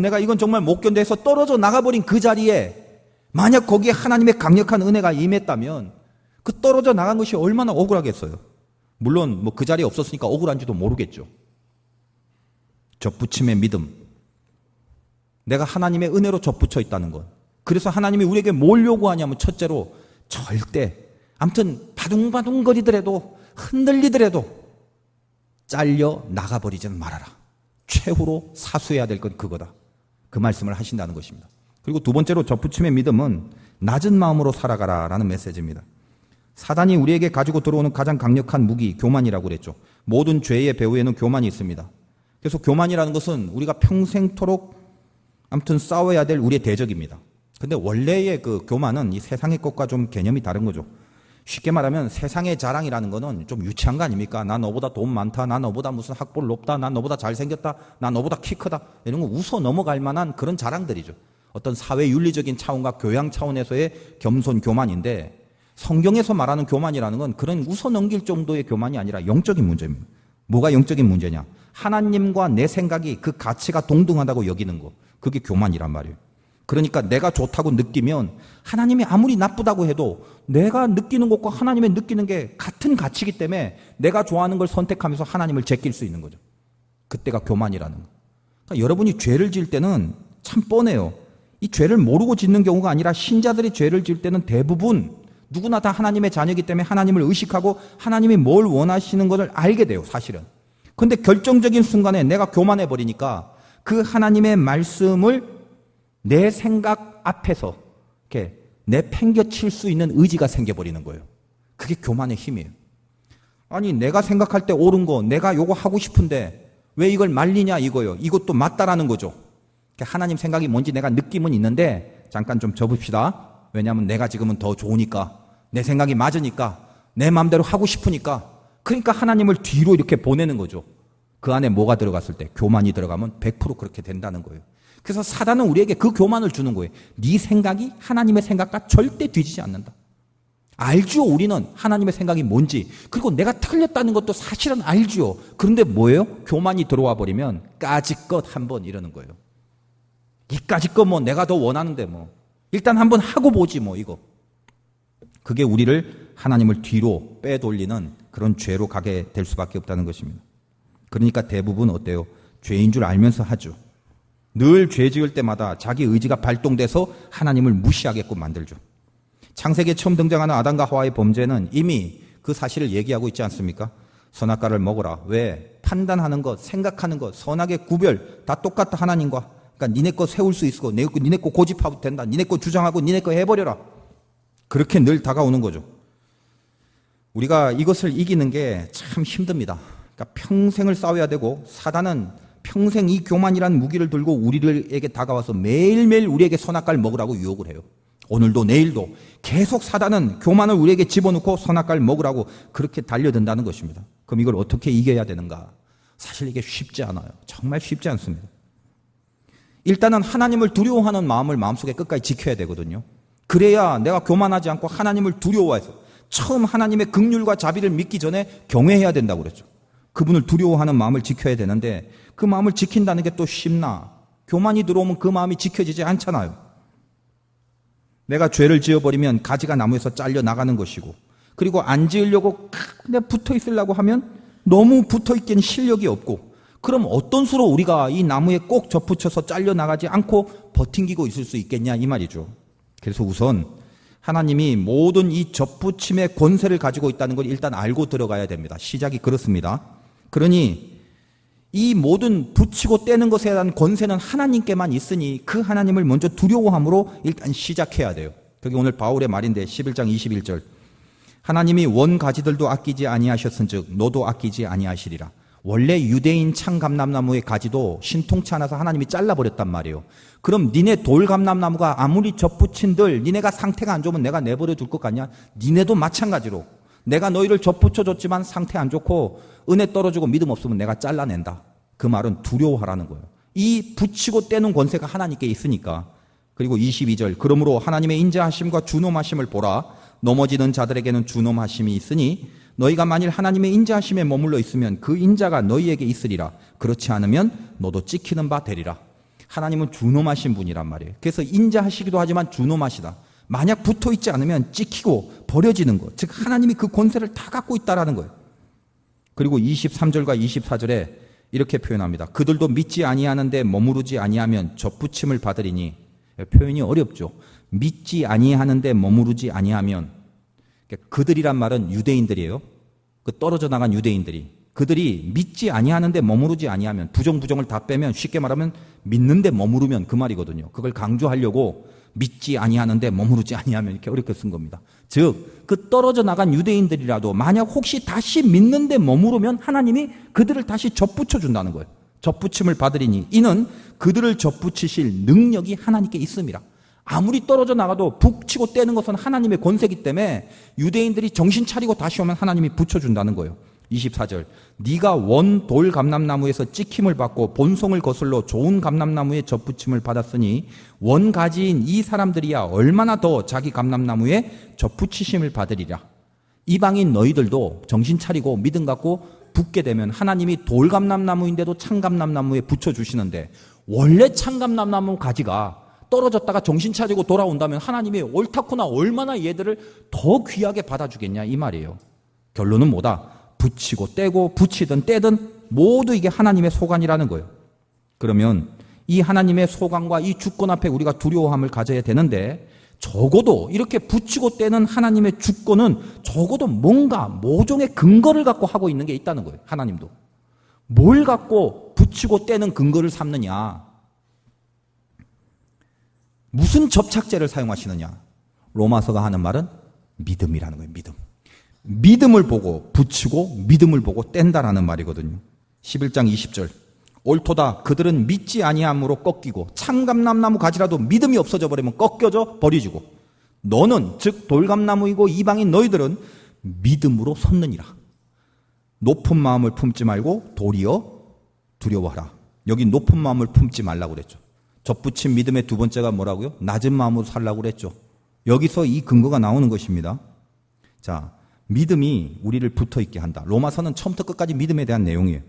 내가 이건 정말 못 견뎌서 떨어져 나가버린 그 자리에 만약 거기에 하나님의 강력한 은혜가 임했다면 그 떨어져 나간 것이 얼마나 억울하겠어요. 물론 그 자리에 없었으니까 억울한지도 모르겠죠. 접붙임의 믿음, 내가 하나님의 은혜로 접붙여 있다는 것. 그래서 하나님이 우리에게 뭘 요구하냐면 첫째로 절대 아무튼 바둥바둥거리더라도 흔들리더라도 잘려 나가버리지는 말아라. 최후로 사수해야 될 건 그거다. 그 말씀을 하신다는 것입니다. 그리고 두 번째로 접붙임의 믿음은 낮은 마음으로 살아가라라는 메시지입니다. 사단이 우리에게 가지고 들어오는 가장 강력한 무기 교만이라고 그랬죠. 모든 죄의 배후에는 교만이 있습니다. 그래서 교만이라는 것은 우리가 평생토록 아무튼 싸워야 될 우리의 대적입니다. 근데 원래의 그 교만은 이 세상의 것과 좀 개념이 다른 거죠. 쉽게 말하면 세상의 자랑이라는 거는 좀 유치한 거 아닙니까? 나 너보다 돈 많다, 나 너보다 무슨 학벌 높다, 나 너보다 잘생겼다, 나 너보다 키 크다, 이런 거 웃어 넘어갈 만한 그런 자랑들이죠. 어떤 사회 윤리적인 차원과 교양 차원에서의 겸손 교만인데, 성경에서 말하는 교만이라는 건 그런 웃어 넘길 정도의 교만이 아니라 영적인 문제입니다. 뭐가 영적인 문제냐? 하나님과 내 생각이 그 가치가 동등하다고 여기는 거, 그게 교만이란 말이에요. 그러니까 내가 좋다고 느끼면 하나님이 아무리 나쁘다고 해도 내가 느끼는 것과 하나님의 느끼는 게 같은 가치이기 때문에 내가 좋아하는 걸 선택하면서 하나님을 제낄 수 있는 거죠. 그때가 교만이라는 거. 그러니까 여러분이 죄를 지을 때는 참 뻔해요. 이 죄를 모르고 짓는 경우가 아니라 신자들이 죄를 지을 때는 대부분 누구나 다 하나님의 자녀이기 때문에 하나님을 의식하고 하나님이 뭘 원하시는 것을 알게 돼요, 사실은. 그런데 결정적인 순간에 내가 교만해 버리니까 그 하나님의 말씀을 내 생각 앞에서 이렇게 내팽개칠 수 있는 의지가 생겨버리는 거예요. 그게 교만의 힘이에요. 아니, 내가 생각할 때 옳은 거, 내가 요거 하고 싶은데 왜 이걸 말리냐 이거요. 이것도 맞다라는 거죠. 하나님 생각이 뭔지 내가 느낌은 있는데 잠깐 좀 접읍시다. 왜냐하면 내가 지금은 더 좋으니까, 내 생각이 맞으니까, 내 마음대로 하고 싶으니까. 그러니까 하나님을 뒤로 이렇게 보내는 거죠. 그 안에 뭐가 들어갔을 때? 교만이 들어가면 100% 그렇게 된다는 거예요. 그래서 사단은 우리에게 그 교만을 주는 거예요. 네 생각이 하나님의 생각과 절대 뒤지지 않는다. 알죠, 우리는 하나님의 생각이 뭔지. 그리고 내가 틀렸다는 것도 사실은 알죠. 그런데 뭐예요? 교만이 들어와 버리면 까짓것 한번 이러는 거예요. 이까짓것 뭐 내가 더 원하는데 뭐 일단 한번 하고 보지 뭐 이거. 그게 우리를 하나님을 뒤로 빼돌리는 그런 죄로 가게 될 수밖에 없다는 것입니다. 그러니까 대부분 어때요? 죄인 줄 알면서 하죠. 늘 죄 지을 때마다 자기 의지가 발동돼서 하나님을 무시하게끔 만들죠. 창세기에 처음 등장하는 아담과 하와의 범죄는 이미 그 사실을 얘기하고 있지 않습니까? 선악과를 먹어라. 왜? 판단하는 것, 생각하는 것, 선악의 구별 다 똑같다, 하나님과. 그러니까 니네 거 세울 수 있고 니네 거 고집하고 된다. 니네 거 주장하고 니네 거 해버려라. 그렇게 늘 다가오는 거죠. 우리가 이것을 이기는 게 참 힘듭니다. 그러니까 평생을 싸워야 되고, 사단은 평생 이 교만이라는 무기를 들고 우리에게 다가와서 매일매일 우리에게 선악과를 먹으라고 유혹을 해요. 오늘도 내일도 계속 사단은 교만을 우리에게 집어넣고 선악과를 먹으라고 그렇게 달려든다는 것입니다. 그럼 이걸 어떻게 이겨야 되는가? 사실 이게 쉽지 않아요. 정말 쉽지 않습니다. 일단은 하나님을 두려워하는 마음을 마음속에 끝까지 지켜야 되거든요. 그래야 내가 교만하지 않고 하나님을 두려워해서, 처음 하나님의 긍휼과 자비를 믿기 전에 경외해야 된다고 그랬죠. 그분을 두려워하는 마음을 지켜야 되는데 그 마음을 지킨다는 게 또 쉽나? 교만이 들어오면 그 마음이 지켜지지 않잖아요. 내가 죄를 지어버리면 가지가 나무에서 잘려 나가는 것이고, 그리고 안 지으려고 그냥 붙어 있으려고 하면 너무 붙어 있기는 실력이 없고, 그럼 어떤 수로 우리가 이 나무에 꼭 접붙여서 잘려 나가지 않고 버팅기고 있을 수 있겠냐 이 말이죠. 그래서 우선 하나님이 모든 이 접붙임의 권세를 가지고 있다는 걸 일단 알고 들어가야 됩니다. 시작이 그렇습니다. 그러니 이 모든 붙이고 떼는 것에 대한 권세는 하나님께만 있으니 그 하나님을 먼저 두려워함으로 일단 시작해야 돼요. 그게 오늘 바울의 말인데 11장 21절. 하나님이 원가지들도 아끼지 아니하셨은즉 너도 아끼지 아니하시리라. 원래 유대인 창감람나무의 가지도 신통치 않아서 하나님이 잘라버렸단 말이에요. 그럼 니네 돌감람나무가 아무리 접붙인들 니네가 상태가 안 좋으면 내가 내버려 둘 것 같냐? 니네도 마찬가지로 내가 너희를 접붙여줬지만 상태 안 좋고 은혜 떨어지고 믿음 없으면 내가 잘라낸다. 그 말은 두려워하라는 거예요. 이 붙이고 떼는 권세가 하나님께 있으니까. 그리고 22절. 그러므로 하나님의 인자하심과 준엄하심을 보라. 넘어지는 자들에게는 준엄하심이 있으니 너희가 만일 하나님의 인자하심에 머물러 있으면 그 인자가 너희에게 있으리라. 그렇지 않으면 너도 찍히는 바 되리라. 하나님은 준엄하신 분이란 말이에요. 그래서 인자하시기도 하지만 준엄하시다. 만약 붙어 있지 않으면 찍히고 버려지는 것. 즉 하나님이 그 권세를 다 갖고 있다라는 거예요. 그리고 23절과 24절에 이렇게 표현합니다. 그들도 믿지 아니하는데 머무르지 아니하면 접붙임을 받으리니. 표현이 어렵죠. 믿지 아니하는데 머무르지 아니하면, 그들이란 말은 유대인들이에요. 그 떨어져 나간 유대인들이. 그들이 믿지 아니하는데 머무르지 아니하면, 부정을 다 빼면 쉽게 말하면 믿는데 머무르면 그 말이거든요. 그걸 강조하려고 믿지 아니하는데 머무르지 아니하면 이렇게 어렵게 쓴 겁니다. 즉 그 떨어져 나간 유대인들이라도 만약 혹시 다시 믿는데 머무르면 하나님이 그들을 다시 접붙여 준다는 거예요. 접붙임을 받으리니 이는 그들을 접붙이실 능력이 하나님께 있음이라. 아무리 떨어져 나가도 북치고 떼는 것은 하나님의 권세이기 때문에 유대인들이 정신 차리고 다시 오면 하나님이 붙여준다는 거예요. 24절. 네가 원 돌 감람나무에서 찍힘을 받고 본성을 거슬러 좋은 감람나무에 접붙임을 받았으니 원가지인 이 사람들이야 얼마나 더 자기 감람나무에 접붙이심을 받으리라. 이방인 너희들도 정신 차리고 믿음 갖고 붙게 되면 하나님이 돌 감람나무인데도 창감람나무에 붙여주시는데, 원래 창감람나무 가지가 떨어졌다가 정신 차리고 돌아온다면 하나님이 옳다구나 얼마나 얘들을 더 귀하게 받아주겠냐 이 말이에요. 결론은 뭐다? 붙이고 떼고 붙이든 떼든 모두 이게 하나님의 소관이라는 거예요. 그러면 이 하나님의 소강과 이 주권 앞에 우리가 두려워함을 가져야 되는데, 적어도 이렇게 붙이고 떼는 하나님의 주권은 적어도 뭔가 모종의 근거를 갖고 하고 있는 게 있다는 거예요. 하나님도 뭘 갖고 붙이고 떼는 근거를 삼느냐, 무슨 접착제를 사용하시느냐. 로마서가 하는 말은 믿음이라는 거예요. 믿음을 보고 붙이고 믿음을 보고 뗀다라는 말이거든요. 11장 20절, 옳도다 그들은 믿지 아니함으로 꺾이고 참감람나무 가지라도 믿음이 없어져 버리면 꺾여져 버리지고 너는 즉 돌감나무이고 이방인 너희들은 믿음으로 섰느니라. 높은 마음을 품지 말고 도리어 두려워하라. 여기 높은 마음을 품지 말라고 그랬죠. 접붙인 믿음의 두 번째가 뭐라고요? 낮은 마음으로 살라고 그랬죠. 여기서 이 근거가 나오는 것입니다. 자, 믿음이 우리를 붙어있게 한다. 로마서는 처음부터 끝까지 믿음에 대한 내용이에요.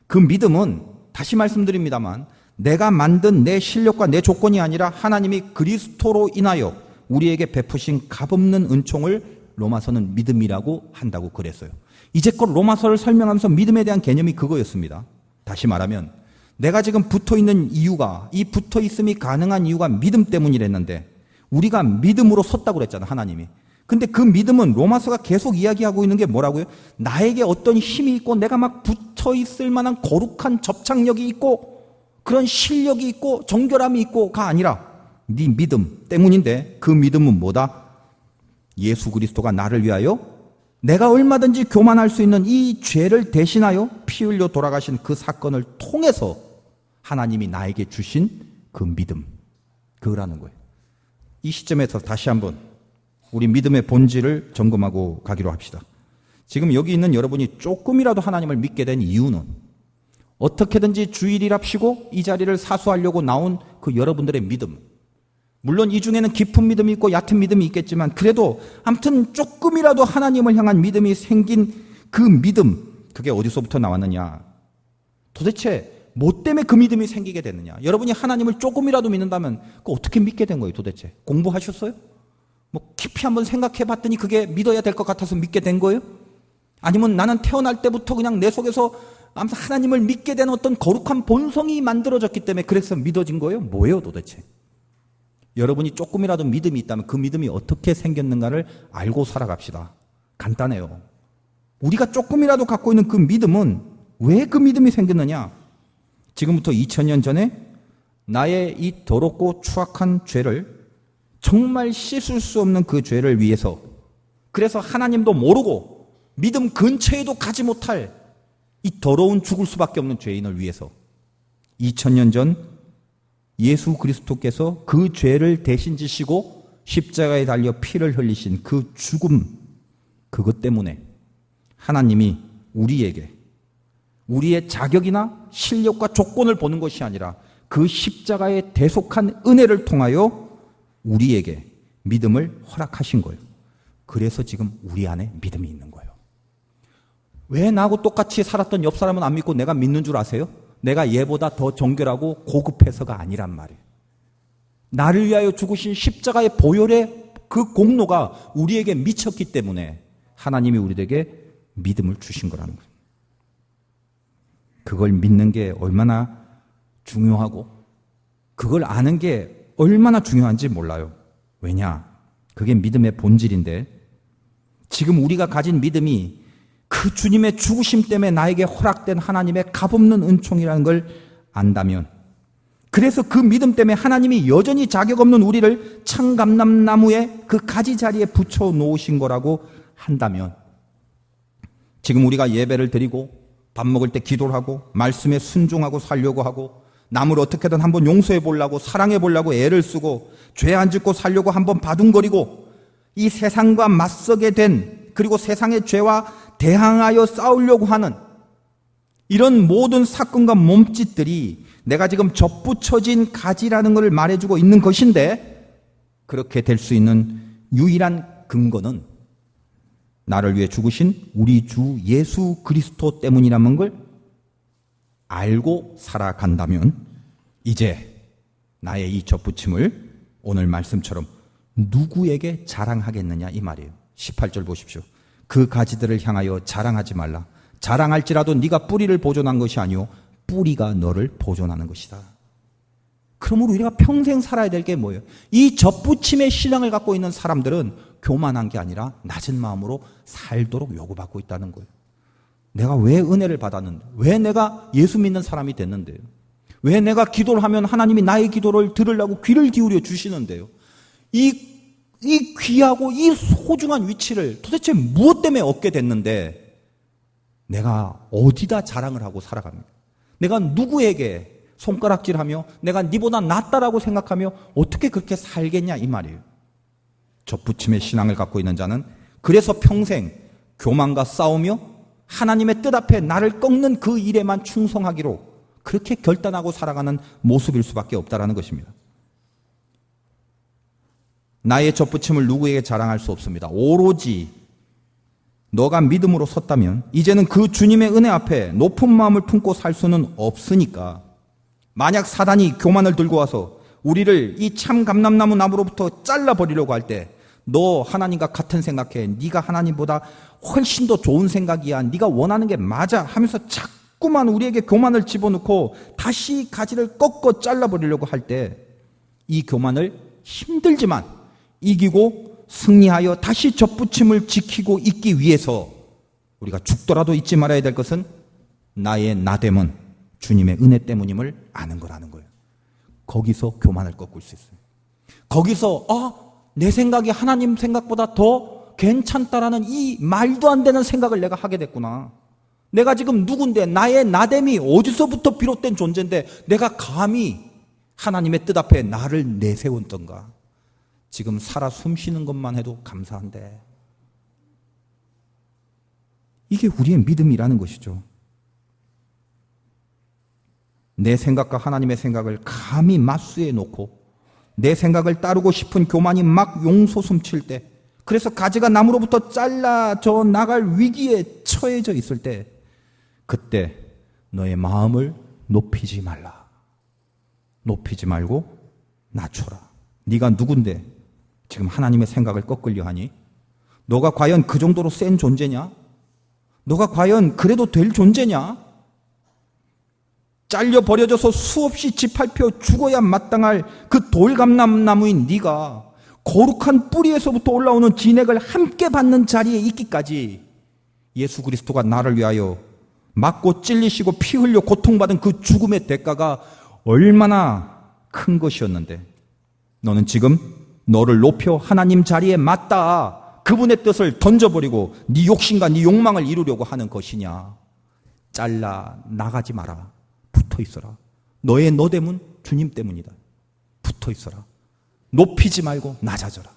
그 믿음은 다시 말씀드립니다만 내가 만든 내 실력과 내 조건이 아니라 하나님이 그리스도로 인하여 우리에게 베푸신 값없는 은총을 로마서는 믿음이라고 한다고 그랬어요. 이제껏 로마서를 설명하면서 믿음에 대한 개념이 그거였습니다. 다시 말하면 내가 지금 붙어있는 이유가, 이 붙어있음이 가능한 이유가 믿음 때문이랬는데 우리가 믿음으로 섰다고 그랬잖아, 하나님이. 근데 그 믿음은 로마서가 계속 이야기하고 있는 게 뭐라고요? 나에게 어떤 힘이 있고 내가 막 붙어있을 만한 거룩한 접착력이 있고 그런 실력이 있고 정결함이 있고가 아니라 네 믿음 때문인데, 그 믿음은 뭐다? 예수 그리스도가 나를 위하여 내가 얼마든지 교만할 수 있는 이 죄를 대신하여 피 흘려 돌아가신 그 사건을 통해서 하나님이 나에게 주신 그 믿음, 그거라는 거예요. 이 시점에서 다시 한번 우리 믿음의 본질을 점검하고 가기로 합시다. 지금 여기 있는 여러분이 조금이라도 하나님을 믿게 된 이유는 어떻게든지 주일이랍시고 이 자리를 사수하려고 나온 그 여러분들의 믿음, 물론 이 중에는 깊은 믿음이 있고 얕은 믿음이 있겠지만 그래도 아무튼 조금이라도 하나님을 향한 믿음이 생긴 그 믿음, 그게 어디서부터 나왔느냐? 도대체 뭐 때문에 그 믿음이 생기게 됐느냐? 여러분이 하나님을 조금이라도 믿는다면 그거 어떻게 믿게 된 거예요 도대체? 공부하셨어요? 뭐 깊이 한번 생각해 봤더니 그게 믿어야 될 것 같아서 믿게 된 거예요? 아니면 나는 태어날 때부터 그냥 내 속에서 아무튼 하나님을 믿게 된 어떤 거룩한 본성이 만들어졌기 때문에 그래서 믿어진 거예요? 뭐예요 도대체? 여러분이 조금이라도 믿음이 있다면 그 믿음이 어떻게 생겼는가를 알고 살아갑시다. 간단해요. 우리가 조금이라도 갖고 있는 그 믿음은 왜 그 믿음이 생겼느냐? 지금부터 2000년 전에 나의 이 더럽고 추악한 죄를, 정말 씻을 수 없는 그 죄를 위해서, 그래서 하나님도 모르고 믿음 근처에도 가지 못할 이 더러운 죽을 수밖에 없는 죄인을 위해서 2000년 전 예수 그리스도께서 그 죄를 대신 지시고 십자가에 달려 피를 흘리신 그 죽음, 그것 때문에 하나님이 우리에게 우리의 자격이나 실력과 조건을 보는 것이 아니라 그 십자가의 대속한 은혜를 통하여 우리에게 믿음을 허락하신 거예요. 그래서 지금 우리 안에 믿음이 있는 거예요. 왜 나하고 똑같이 살았던 옆 사람은 안 믿고 내가 믿는 줄 아세요? 내가 얘보다 더 정결하고 고급해서가 아니란 말이에요. 나를 위하여 죽으신 십자가의 보혈의 그 공로가 우리에게 미쳤기 때문에 하나님이 우리에게 믿음을 주신 거라는 거예요. 그걸 믿는 게 얼마나 중요하고 그걸 아는 게 얼마나 중요한지 몰라요. 왜냐? 그게 믿음의 본질인데, 지금 우리가 가진 믿음이 그 주님의 죽으심 때문에 나에게 허락된 하나님의 값없는 은총이라는 걸 안다면, 그래서 그 믿음 때문에 하나님이 여전히 자격 없는 우리를 참감람나무의 그 가지 자리에 붙여 놓으신 거라고 한다면, 지금 우리가 예배를 드리고 밥 먹을 때 기도를 하고 말씀에 순종하고 살려고 하고 남을 어떻게든 한번 용서해 보려고 사랑해 보려고 애를 쓰고 죄 안 짓고 살려고 한번 바둥거리고 이 세상과 맞서게 된, 그리고 세상의 죄와 대항하여 싸우려고 하는 이런 모든 사건과 몸짓들이 내가 지금 접붙여진 가지라는 것을 말해주고 있는 것인데, 그렇게 될 수 있는 유일한 근거는 나를 위해 죽으신 우리 주 예수 그리스도 때문이라는 걸 알고 살아간다면 이제 나의 이 접붙임을 오늘 말씀처럼 누구에게 자랑하겠느냐 이 말이에요. 18절 보십시오. 그 가지들을 향하여 자랑하지 말라. 자랑할지라도 네가 뿌리를 보존한 것이 아니오 뿌리가 너를 보존하는 것이다. 그러므로 우리가 평생 살아야 될 게 뭐예요? 이 접붙임의 신앙을 갖고 있는 사람들은 교만한 게 아니라 낮은 마음으로 살도록 요구받고 있다는 거예요. 내가 왜 은혜를 받았는데, 왜 내가 예수 믿는 사람이 됐는데요, 왜 내가 기도를 하면 하나님이 나의 기도를 들으려고 귀를 기울여 주시는데요, 이 귀하고 이 소중한 위치를 도대체 무엇 때문에 얻게 됐는데 내가 어디다 자랑을 하고 살아갑니까? 내가 누구에게 손가락질하며 내가 네보다 낫다라고 생각하며 어떻게 그렇게 살겠냐 이 말이에요. 접붙임의 신앙을 갖고 있는 자는 그래서 평생 교만과 싸우며 하나님의 뜻 앞에 나를 꺾는 그 일에만 충성하기로 그렇게 결단하고 살아가는 모습일 수밖에 없다라는 것입니다. 나의 접붙임을 누구에게 자랑할 수 없습니다. 오로지 너가 믿음으로 섰다면 이제는 그 주님의 은혜 앞에 높은 마음을 품고 살 수는 없으니까, 만약 사단이 교만을 들고 와서 우리를 이 참 감람나무 나무로부터 잘라버리려고 할 때 너 하나님과 같은 생각해, 네가 하나님보다 훨씬 더 좋은 생각이야, 네가 원하는 게 맞아 하면서 자꾸만 우리에게 교만을 집어넣고 다시 가지를 꺾어 잘라버리려고 할 때 이 교만을 힘들지만 이기고 승리하여 다시 접붙임을 지키고 있기 위해서 우리가 죽더라도 잊지 말아야 될 것은 나의 나됨은 주님의 은혜 때문임을 아는 거라는 거예요. 거기서 교만을 꺾을 수 있어요. 거기서 내 생각이 하나님 생각보다 더 괜찮다라는 이 말도 안 되는 생각을 내가 하게 됐구나. 내가 지금 누군데, 나의 나됨이 어디서부터 비롯된 존재인데 내가 감히 하나님의 뜻 앞에 나를 내세웠던가. 지금 살아 숨쉬는 것만 해도 감사한데. 이게 우리의 믿음이라는 것이죠. 내 생각과 하나님의 생각을 감히 맞수해 놓고 내 생각을 따르고 싶은 교만이 막 용솟음 칠 때, 그래서 가지가 나무로부터 잘라져 나갈 위기에 처해져 있을 때, 그때 너의 마음을 높이지 말라. 높이지 말고 낮춰라. 네가 누군데 지금 하나님의 생각을 꺾으려 하니? 너가 과연 그 정도로 센 존재냐? 너가 과연 그래도 될 존재냐? 잘려 버려져서 수없이 짓밟혀 죽어야 마땅할 그 돌감람나무인 네가 거룩한 뿌리에서부터 올라오는 진액을 함께 받는 자리에 있기까지 예수 그리스도가 나를 위하여 맞고 찔리시고 피 흘려 고통받은 그 죽음의 대가가 얼마나 큰 것이었는데, 너는 지금 너를 높여 하나님 자리에 맞다 그분의 뜻을 던져버리고 네 욕심과 네 욕망을 이루려고 하는 것이냐? 잘라 나가지 마라. 붙어 있어라. 너의 너됨은 주님 때문이다. 붙어 있어라. 높이지 말고 낮아져라.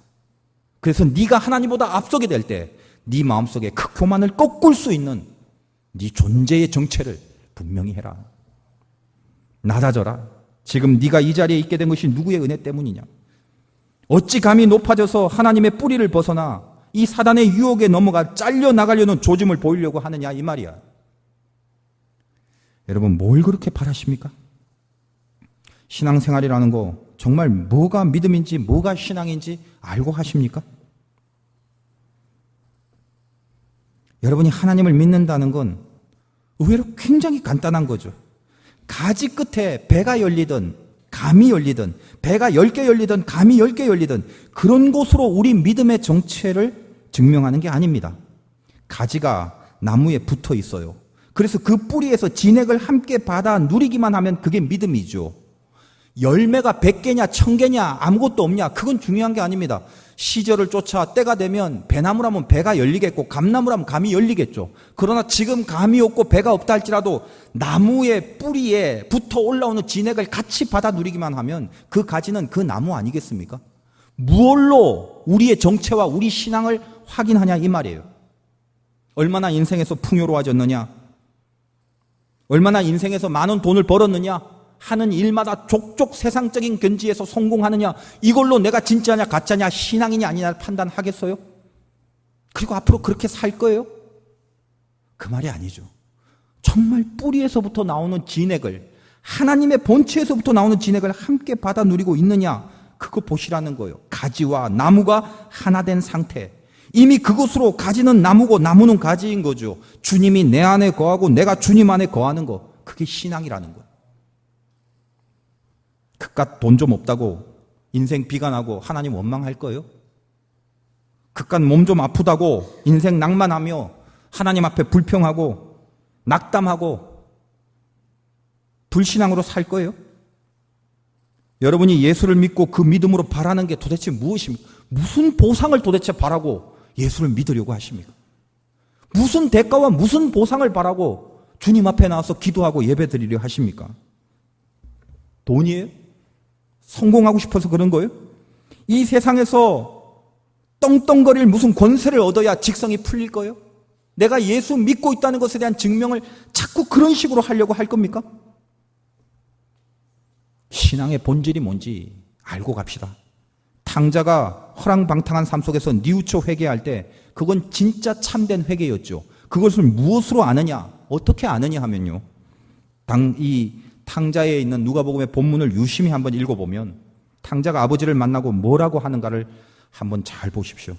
그래서 네가 하나님보다 앞서게 될 때 네 마음속에 그 교만을 꺾을 수 있는 네 존재의 정체를 분명히 해라. 낮아져라. 지금 네가 이 자리에 있게 된 것이 누구의 은혜 때문이냐? 어찌 감히 높아져서 하나님의 뿌리를 벗어나 이 사단의 유혹에 넘어가 잘려 나가려는 조짐을 보이려고 하느냐 이 말이야. 여러분, 뭘 그렇게 바라십니까? 신앙생활이라는 거 정말 뭐가 믿음인지 뭐가 신앙인지 알고 하십니까? 여러분이 하나님을 믿는다는 건 의외로 굉장히 간단한 거죠. 가지 끝에 배가 열리든 감이 열리든, 배가 10개 열리든 감이 10개 열리든 그런 곳으로 우리 믿음의 정체를 증명하는 게 아닙니다. 가지가 나무에 붙어 있어요. 그래서 그 뿌리에서 진액을 함께 받아 누리기만 하면 그게 믿음이죠. 열매가 100개냐 1000개냐 아무것도 없냐, 그건 중요한 게 아닙니다. 시절을 쫓아 때가 되면 배나무라면 배가 열리겠고 감나무라면 감이 열리겠죠. 그러나 지금 감이 없고 배가 없다 할지라도 나무의 뿌리에 붙어 올라오는 진액을 같이 받아 누리기만 하면 그 가지는 그 나무 아니겠습니까? 무엇로 우리의 정체와 우리 신앙을 확인하냐 이 말이에요. 얼마나 인생에서 풍요로워졌느냐, 얼마나 인생에서 많은 돈을 벌었느냐, 하는 일마다 족족 세상적인 견지에서 성공하느냐, 이걸로 내가 진짜냐 가짜냐 신앙이냐 아니냐를 판단하겠어요? 그리고 앞으로 그렇게 살 거예요? 그 말이 아니죠. 정말 뿌리에서부터 나오는 진액을, 하나님의 본체에서부터 나오는 진액을 함께 받아 누리고 있느냐, 그거 보시라는 거예요. 가지와 나무가 하나 된 상태. 이미 그것으로 가지는 나무고 나무는 가지인 거죠. 주님이 내 안에 거하고 내가 주님 안에 거하는 거, 그게 신앙이라는 거예요. 그깟 돈 좀 없다고 인생 비관하고 하나님 원망할 거예요? 그깟 몸 좀 아프다고 인생 낭만하며 하나님 앞에 불평하고 낙담하고 불신앙으로 살 거예요? 여러분이 예수를 믿고 그 믿음으로 바라는 게 도대체 무엇입니까? 무슨 보상을 도대체 바라고 예수를 믿으려고 하십니까? 무슨 대가와 무슨 보상을 바라고 주님 앞에 나와서 기도하고 예배 드리려 하십니까? 돈이에요? 성공하고 싶어서 그런 거예요? 이 세상에서 떵떵거릴 무슨 권세를 얻어야 직성이 풀릴 거예요? 내가 예수 믿고 있다는 것에 대한 증명을 자꾸 그런 식으로 하려고 할 겁니까? 신앙의 본질이 뭔지 알고 갑시다. 탕자가 허랑방탕한 삶 속에서 뉘우쳐 회개할 때 그건 진짜 참된 회개였죠. 그것을 무엇으로 아느냐, 어떻게 아느냐 하면요, 이 탕자에 있는 누가복음의 본문을 유심히 한번 읽어보면 탕자가 아버지를 만나고 뭐라고 하는가를 한번 잘 보십시오.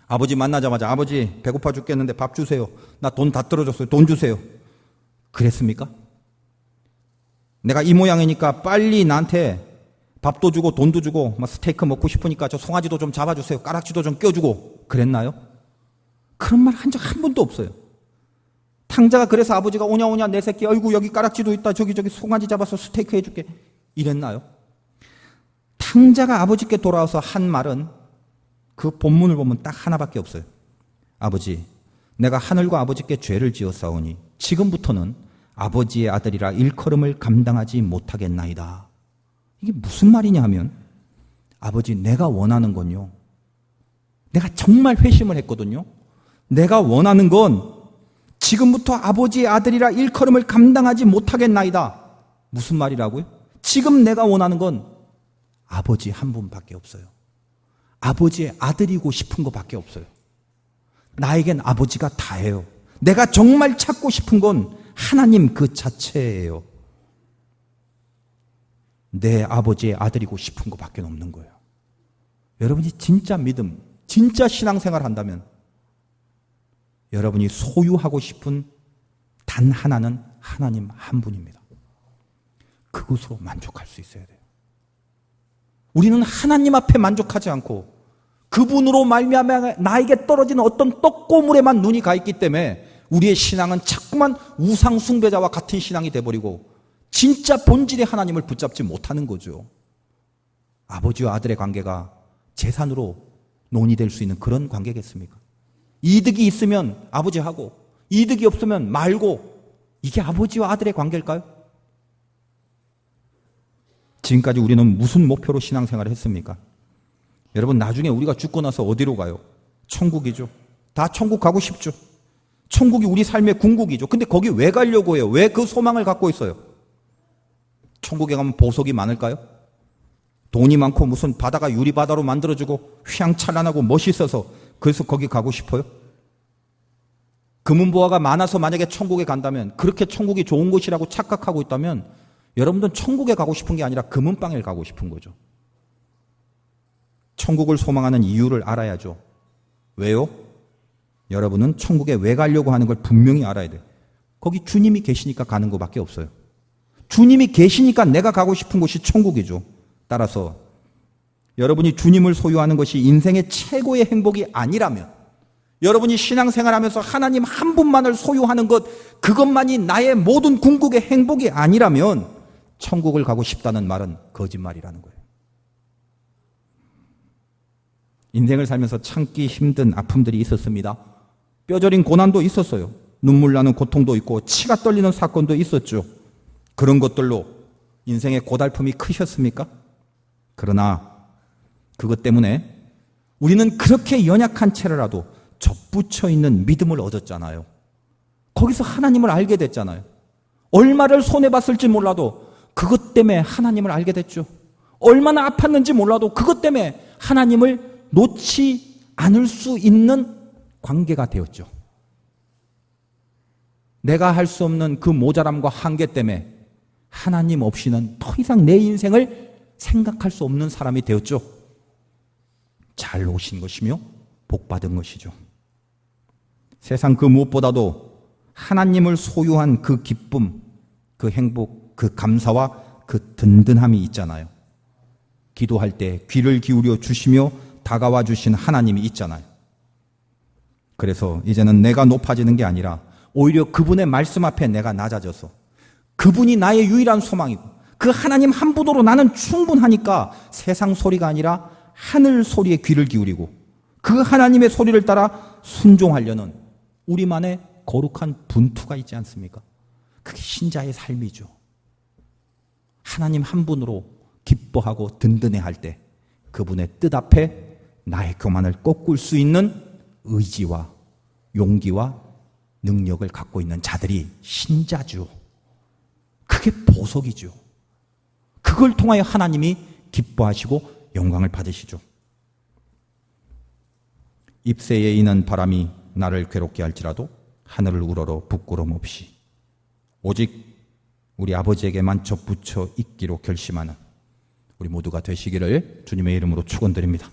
아버지 만나자마자 아버지 배고파 죽겠는데 밥 주세요. 나 돈 다 떨어졌어요. 돈 주세요. 그랬습니까? 내가 이 모양이니까 빨리 나한테 밥도 주고 돈도 주고 스테이크 먹고 싶으니까 저 송아지도 좀 잡아주세요. 까락지도 좀 껴주고 그랬나요? 그런 말 한 적 한 번도 없어요. 탕자가 그래서 아버지가 오냐 오냐 내 새끼 어이구 여기 까락지도 있다 저기 송아지 잡아서 스테이크 해줄게 이랬나요? 탕자가 아버지께 돌아와서 한 말은 그 본문을 보면 딱 하나밖에 없어요. 아버지, 내가 하늘과 아버지께 죄를 지었사오니 지금부터는 아버지의 아들이라 일컬음을 감당하지 못하겠나이다. 이게 무슨 말이냐 하면, 아버지, 내가 원하는 건요, 내가 정말 회심을 했거든요. 내가 원하는 건 지금부터 아버지의 아들이라 일컬음을 감당하지 못하겠나이다. 무슨 말이라고요? 지금 내가 원하는 건 아버지 한 분밖에 없어요. 아버지의 아들이고 싶은 것밖에 없어요. 나에겐 아버지가 다예요. 내가 정말 찾고 싶은 건 하나님 그 자체예요. 내 아버지의 아들이고 싶은 것밖에 없는 거예요. 여러분이 진짜 믿음, 진짜 신앙생활 한다면 여러분이 소유하고 싶은 단 하나는 하나님 한 분입니다. 그것으로 만족할 수 있어야 돼요. 우리는 하나님 앞에 만족하지 않고 그분으로 말미암아 나에게 떨어지는 어떤 떡고물에만 눈이 가 있기 때문에 우리의 신앙은 자꾸만 우상 숭배자와 같은 신앙이 돼버리고 진짜 본질의 하나님을 붙잡지 못하는 거죠. 아버지와 아들의 관계가 재산으로 논의될 수 있는 그런 관계겠습니까? 이득이 있으면 아버지하고 이득이 없으면 말고, 이게 아버지와 아들의 관계일까요? 지금까지 우리는 무슨 목표로 신앙생활을 했습니까? 여러분, 나중에 우리가 죽고 나서 어디로 가요? 천국이죠. 다 천국 가고 싶죠. 천국이 우리 삶의 궁극이죠. 근데 거기 왜 가려고 해요? 왜 그 소망을 갖고 있어요? 천국에 가면 보석이 많을까요? 돈이 많고 무슨 바다가 유리바다로 만들어주고 휘황찬란하고 멋있어서 그래서 거기 가고 싶어요? 금은보화가 많아서 만약에 천국에 간다면, 그렇게 천국이 좋은 곳이라고 착각하고 있다면 여러분들은 천국에 가고 싶은 게 아니라 금은방에 가고 싶은 거죠. 천국을 소망하는 이유를 알아야죠. 왜요? 여러분은 천국에 왜 가려고 하는 걸 분명히 알아야 돼요. 거기 주님이 계시니까 가는 것밖에 없어요. 주님이 계시니까 내가 가고 싶은 곳이 천국이죠. 따라서 여러분이 주님을 소유하는 것이 인생의 최고의 행복이 아니라면, 여러분이 신앙생활하면서 하나님 한 분만을 소유하는 것, 그것만이 나의 모든 궁극의 행복이 아니라면 천국을 가고 싶다는 말은 거짓말이라는 거예요. 인생을 살면서 참기 힘든 아픔들이 있었습니다. 뼈저린 고난도 있었어요. 눈물 나는 고통도 있고 치가 떨리는 사건도 있었죠. 그런 것들로 인생의 고달픔이 크셨습니까? 그러나 그것 때문에 우리는 그렇게 연약한 채로라도 접붙여 있는 믿음을 얻었잖아요. 거기서 하나님을 알게 됐잖아요. 얼마를 손해봤을지 몰라도 그것 때문에 하나님을 알게 됐죠. 얼마나 아팠는지 몰라도 그것 때문에 하나님을 놓지 않을 수 있는 관계가 되었죠. 내가 할 수 없는 그 모자람과 한계 때문에 하나님 없이는 더 이상 내 인생을 생각할 수 없는 사람이 되었죠. 잘 오신 것이며 복받은 것이죠. 세상 그 무엇보다도 하나님을 소유한 그 기쁨, 그 행복, 그 감사와 그 든든함이 있잖아요. 기도할 때 귀를 기울여 주시며 다가와 주신 하나님이 있잖아요. 그래서 이제는 내가 높아지는 게 아니라 오히려 그분의 말씀 앞에 내가 낮아져서 그분이 나의 유일한 소망이고 그 하나님 한 분으로 나는 충분하니까 세상 소리가 아니라 하늘 소리에 귀를 기울이고 그 하나님의 소리를 따라 순종하려는 우리만의 거룩한 분투가 있지 않습니까? 그게 신자의 삶이죠. 하나님 한 분으로 기뻐하고 든든해할 때 그분의 뜻 앞에 나의 교만을 꺾을 수 있는 의지와 용기와 능력을 갖고 있는 자들이 신자죠. 그게 보석이죠. 그걸 통하여 하나님이 기뻐하시고 영광을 받으시죠. 잎새에 이는 바람이 나를 괴롭게 할지라도 하늘을 우러러 부끄럼 없이 오직 우리 아버지에게만 접붙여 있기로 결심하는 우리 모두가 되시기를 주님의 이름으로 축원드립니다.